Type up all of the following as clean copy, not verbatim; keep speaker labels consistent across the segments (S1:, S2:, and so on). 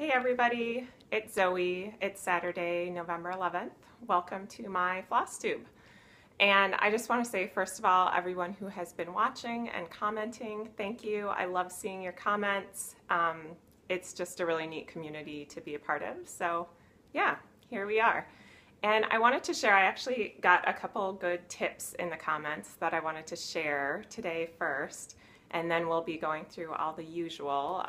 S1: Hey everybody, it's Zoe. It's Saturday, November 11th. Welcome to my Flosstube. And I just want to say, first of all, everyone who has been watching and commenting, thank you. I love seeing your comments. It's just a really neat community to be a part of. So yeah, here we are. And I wanted to share, I actually got a couple good tips in the comments that I wanted to share today first. And then we'll be going through all the usual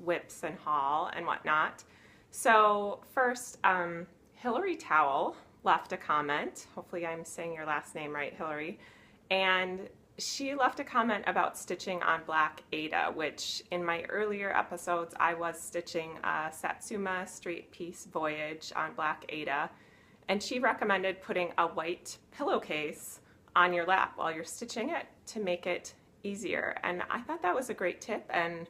S1: whips and haul and whatnot. So first, Hillary Towel left a comment. Hopefully I'm saying your last name right, Hillary. And she left a comment about stitching on black Aida, which in my earlier episodes I was stitching a Satsuma Straight Piece Voyage on black Aida. And she recommended putting a white pillowcase on your lap while you're stitching it to make it easier. And I thought that was a great tip, and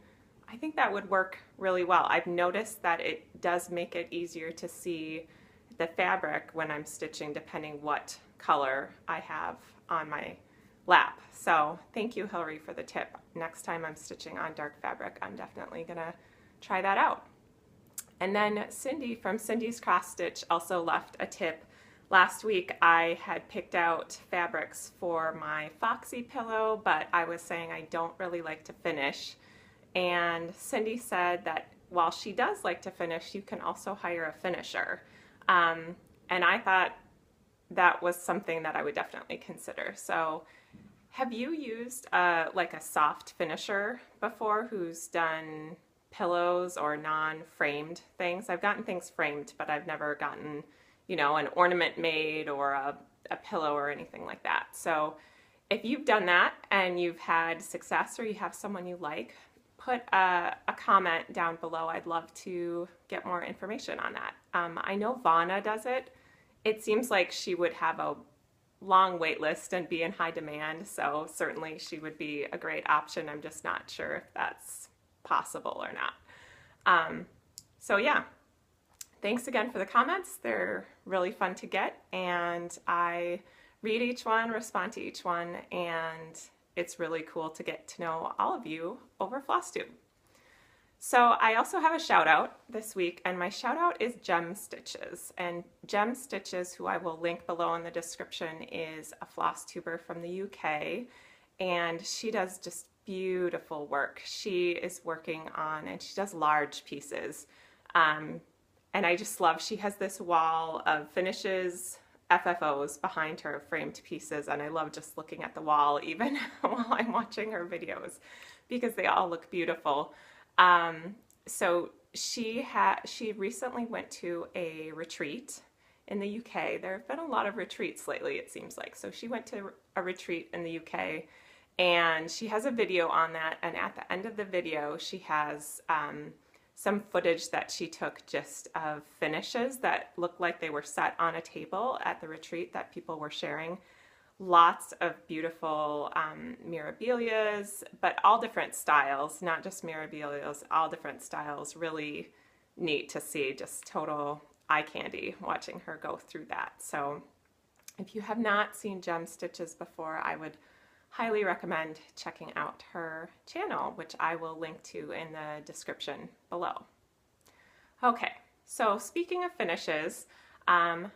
S1: I think that would work really well. I've noticed that it does make it easier to see the fabric when I'm stitching, depending what color I have on my lap. So thank you, Hillary, for the tip. Next time I'm stitching on dark fabric, I'm definitely gonna try that out. And then Cindy from Cindy's Cross Stitch also left a tip. Last week I had picked out fabrics for my Foxy pillow, but I was saying I don't really like to finish. And Cindy said that while she does like to finish, you can also hire a finisher. And I thought that was something that I would definitely consider. So have you used like a soft finisher before who's done pillows or non-framed things? I've gotten things framed, but I've never gotten, you know, an ornament made or a pillow or anything like that. So if you've done that and you've had success, or you have someone you like, put a comment down below. I'd love to get more information on that. I know Vana does it. It seems like she would have a long wait list and be in high demand, so certainly she would be a great option. I'm just not sure if that's possible or not. So yeah, thanks again for the comments. They're really fun to get, and I read each one, respond to each one, and it's really cool to get to know all of you over Flosstube. So I also have a shout out this week, and my shout out is Gem Stitches. And Gem Stitches, who I will link below in the description, is a Flosstuber from the UK, and she does just beautiful work. She is working on, and she does large pieces. And I just love, she has this wall of finishes, FFOs behind her, framed pieces, and I love just looking at the wall even while I'm watching her videos because they all look beautiful. So she recently went to a retreat in the UK. There have been a lot of retreats lately, it seems like. So she went to a retreat in the UK, and she has a video on that, and at the end of the video she has some footage that she took just of finishes that looked like they were set on a table at the retreat that people were sharing. Lots of beautiful mirabilias, but all different styles, not just mirabilias, all different styles. Really neat to see, just total eye candy watching her go through that. So if you have not seen Gem Stitches before, I would highly recommend checking out her channel, which I will link to in the description below. Okay, so speaking of finishes, I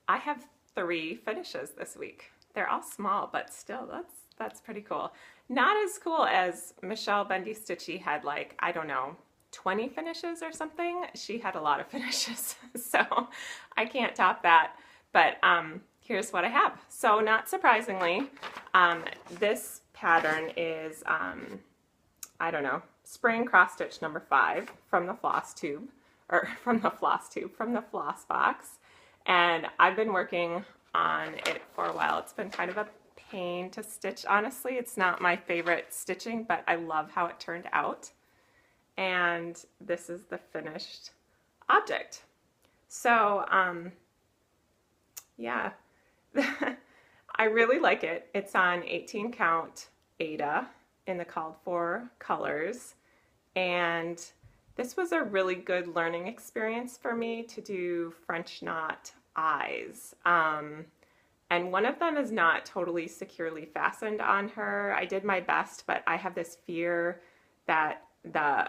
S1: have 3 finishes this week. They're all small, but still, that's pretty cool. Not as cool as Michelle Bendy Stitchy had, like, I don't know, 20 finishes or something. She had a lot of finishes, so I can't top that. But here's what I have. So not surprisingly, this pattern is, I don't know, spring cross stitch number 5 from the Flosstube, or from the Flosstube, from the Floss box. And I've been working on it for a while. It's been kind of a pain to stitch, honestly. It's not my favorite stitching, but I love how it turned out. And this is the finished object. So, yeah. I really like it. It's on 18 count Aida in the called for colors, and this was a really good learning experience for me to do French knot eyes. And one of them is not totally securely fastened on her. I did my best, but I have this fear that the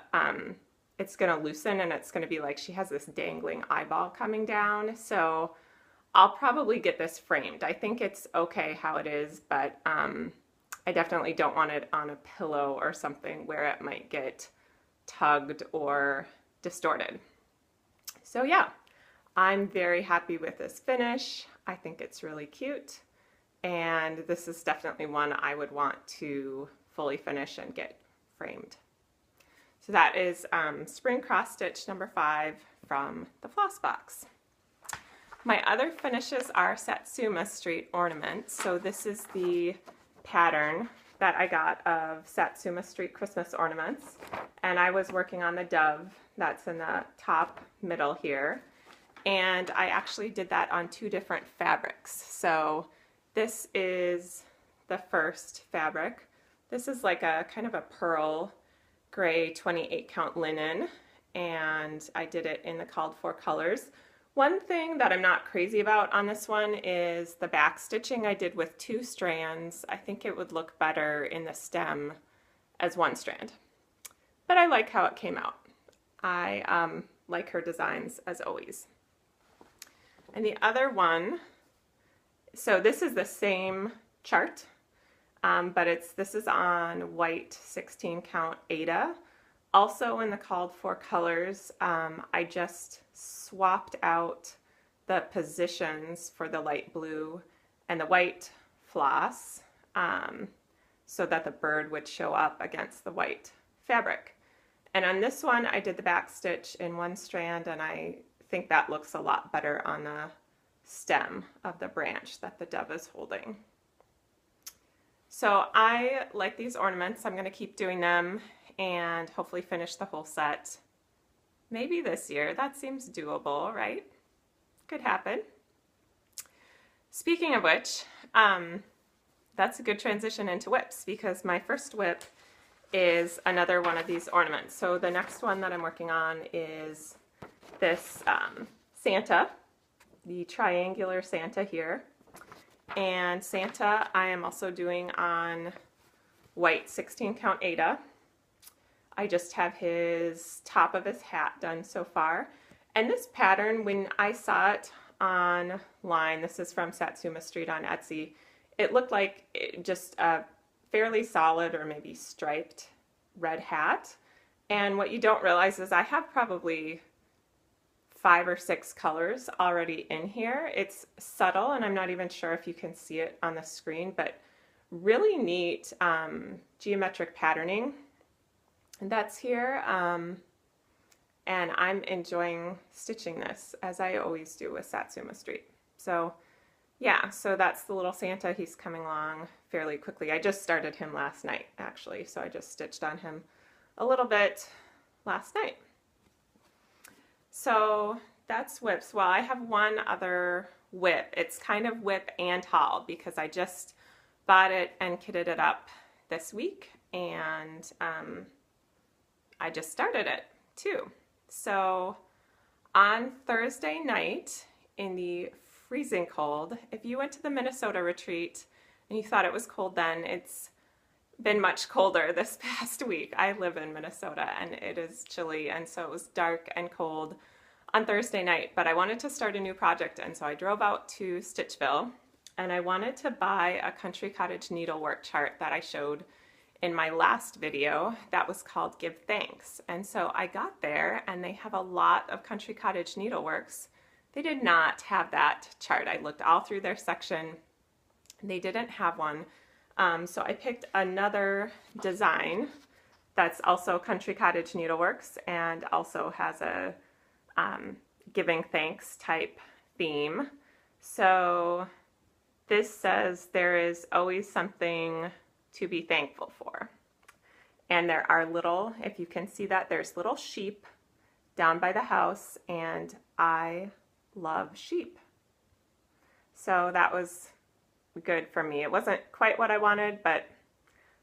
S1: it's going to loosen and it's going to be like she has this dangling eyeball coming down. So I'll probably get this framed. I think it's okay how it is, but I definitely don't want it on a pillow or something where it might get tugged or distorted. So yeah, I'm very happy with this finish. I think it's really cute, and this is definitely one I would want to fully finish and get framed. So that is Spring Cross Stitch number 5 from the Floss box. My other finishes are Satsuma Street ornaments. So this is the pattern that I got of Satsuma Street Christmas ornaments, and I was working on the dove that's in the top middle here, and I actually did that on 2 different fabrics. So this is the first fabric. This is like a kind of a pearl gray 28 count linen, and I did it in the called for colors. One thing that I'm not crazy about on this one is the back stitching I did with 2 strands. I think it would look better in the stem as 1 strand, but I like how it came out. I like her designs as always. And the other one, so this is the same chart, but this is on white 16 count Aida. Also in the called for colors, I just swapped out the positions for the light blue and the white floss so that the bird would show up against the white fabric. And on this one, I did the back stitch in 1 strand, and I think that looks a lot better on the stem of the branch that the dove is holding. So I like these ornaments. I'm going to keep doing them and hopefully finish the whole set. Maybe this year. That seems doable, right? Could happen. Speaking of which, that's a good transition into whips, because my first whip is another one of these ornaments. So the next one that I'm working on is this Santa, the triangular Santa here. And Santa I am also doing on white 16 count Aida. I just have his top of his hat done so far. And this pattern, when I saw it online, this is from Satsuma Street on Etsy, it looked like just a fairly solid or maybe striped red hat. And what you don't realize is I have probably 5 or 6 colors already in here. It's subtle, and I'm not even sure if you can see it on the screen, but really neat geometric patterning. And that's here, and I'm enjoying stitching this, as I always do with Satsuma Street. So yeah, so that's the little Santa. He's coming along fairly quickly. I just started him last night, actually, so I just stitched on him a little bit last night. So that's whips. Well, I have one other whip. It's kind of whip and haul, because I just bought it and kitted it up this week, and I just started it too. So on Thursday night in the freezing cold, if you went to the Minnesota retreat and you thought it was cold then, it's been much colder this past week. I live in Minnesota and it is chilly, and so it was dark and cold on Thursday night, but I wanted to start a new project, and so I drove out to Stitchville, and I wanted to buy a Country Cottage needlework chart that I showed in my last video that was called Give Thanks. And so I got there, and they have a lot of Country Cottage needleworks. They did not have that chart. I looked all through their section, and they didn't have one. So I picked another design that's also Country Cottage needleworks and also has a giving thanks type theme. So this says there is always something to be thankful for. And there are little, if you can see that, there's little sheep down by the house, and I love sheep. So that was good for me. It wasn't quite what I wanted, but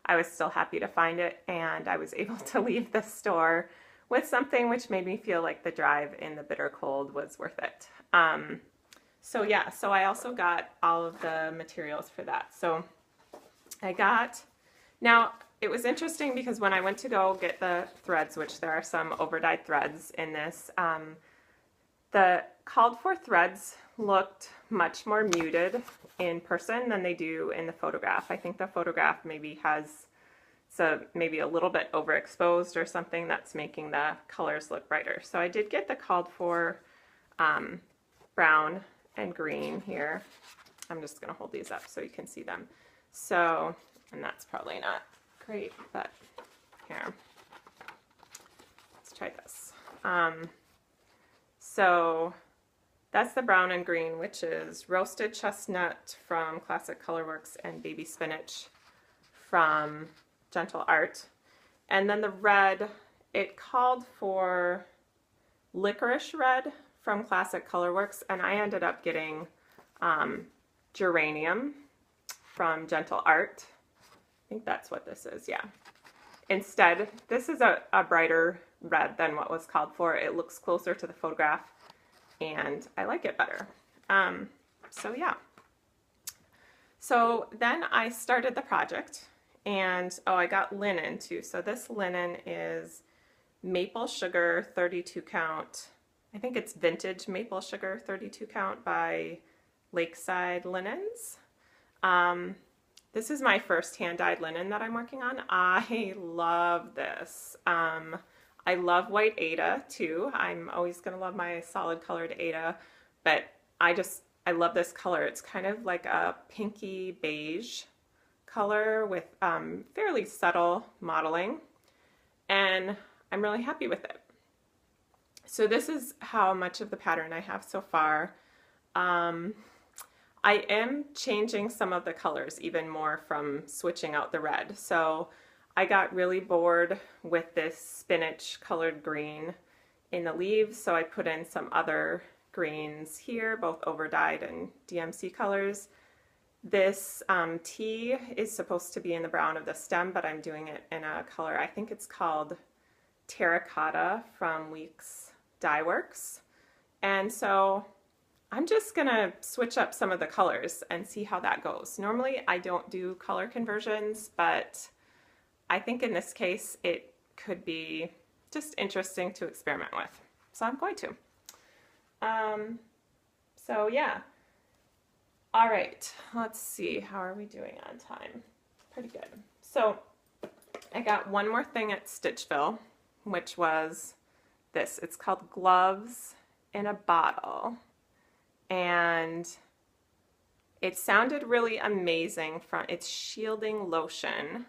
S1: I was still happy to find it, and I was able to leave the store with something which made me feel like the drive in the bitter cold was worth it. So yeah, so I also got all of the materials for that. So I got, now it was interesting because when I went to go get the threads, which there are some overdyed threads in this, the called for threads looked much more muted in person than they do in the photograph. I think the photograph maybe has maybe a little bit overexposed or something that's making the colors look brighter. So I did get the called for brown and green here. I'm just going to hold these up so you can see them. So, and that's probably not great, but here, let's try this. So that's the brown and green, which is roasted chestnut from Classic Colorworks and baby spinach from Gentle Art. And then the red, it called for licorice red from Classic Colorworks, and I ended up getting geranium from Gentle Art. I think that's what this is, yeah. Instead, this is a brighter red than what was called for. It looks closer to the photograph, and I like it better. So yeah. So then I started the project, and oh, I got linen too. So this linen is maple sugar 32 count. I think it's vintage maple sugar 32 count by Lakeside Linens. This is my first hand-dyed linen that I'm working on. I love this. I love white Aida too. I'm always gonna love my solid colored Aida, but I love this color. It's kind of like a pinky beige color with fairly subtle modeling, and I'm really happy with it. So this is how much of the pattern I have so far. I am changing some of the colors even more from switching out the red. So I got really bored with this spinach colored green in the leaves, so I put in some other greens here, both overdyed and DMC colors. This tea is supposed to be in the brown of the stem, but I'm doing it in a color, I think it's called Terracotta from Weeks Dye Works. And so I'm just gonna switch up some of the colors and see how that goes. Normally I don't do color conversions, but I think in this case it could be just interesting to experiment with. So I'm going to. So yeah. All right, let's see, how are we doing on time? Pretty good. So I got one more thing at Stitchville, which was this. It's called Gloves in a Bottle. And it sounded really amazing. It's shielding lotion,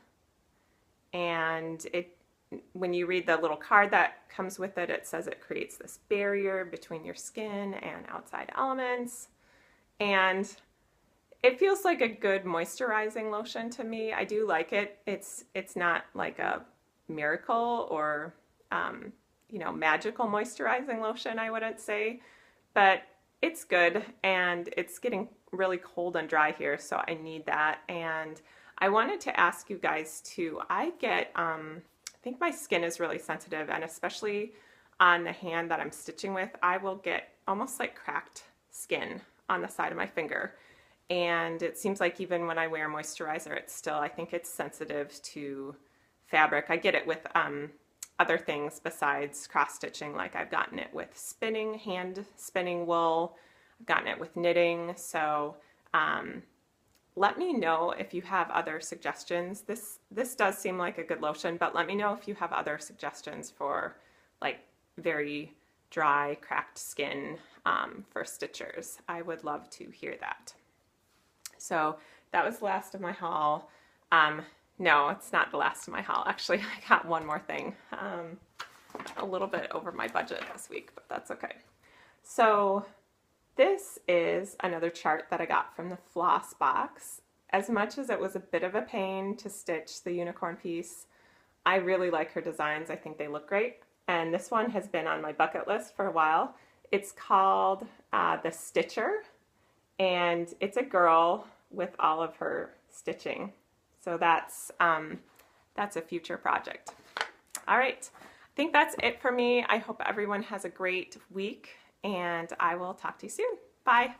S1: and when you read the little card that comes with it, it says it creates this barrier between your skin and outside elements, and it feels like a good moisturizing lotion to me. I do like it. It's not like a miracle or you know, magical moisturizing lotion, I wouldn't say, but it's good, and it's getting really cold and dry here, so I need that. And I wanted to ask you guys too, I get, I think my skin is really sensitive, and especially on the hand that I'm stitching with, I will get almost like cracked skin on the side of my finger. And it seems like even when I wear moisturizer, it's still, I think it's sensitive to fabric. I get it with other things besides cross-stitching, like I've gotten it with spinning, hand spinning wool, I've gotten it with knitting, so let me know if you have other suggestions. This does seem like a good lotion, but let me know if you have other suggestions for like very dry, cracked skin for stitchers. I would love to hear that. So that was the last of my haul. No, it's not the last of my haul. Actually, I got one more thing. A little bit over my budget this week, but that's okay. So this is another chart that I got from the Floss box. As much as it was a bit of a pain to stitch the unicorn piece, I really like her designs. I think they look great. And this one has been on my bucket list for a while. It's called The Stitcher, and it's a girl with all of her stitching. So that's a future project. All right, I think that's it for me. I hope everyone has a great week, and I will talk to you soon. Bye.